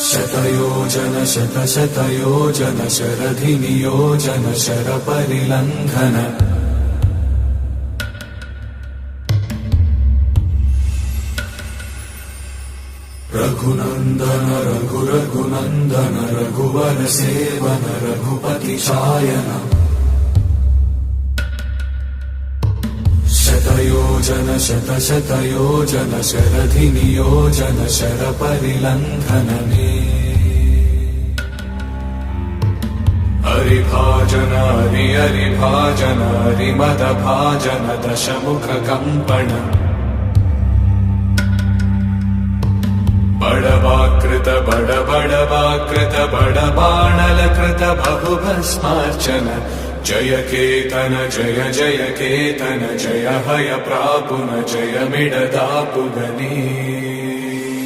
शतयोजन शतशतयोजन शरधिनियोजन शरपरिलङ्घन रघुनन्दन रघुरघुनन्दन रघुवर सेवन रघुपति चायन शतयोजन शतशतयोजन शरधिनियोजन शरपरिलङ्घन हरिभाजन हरिभाजन हरिमदभाजन दशमुखकम्पण बड़वाकृत बड़वाकृत बड़बाणलकृत बहुभस्मार्चन जय केतन जय केतन जय हय प्रापुन जय मिडदापुगनी।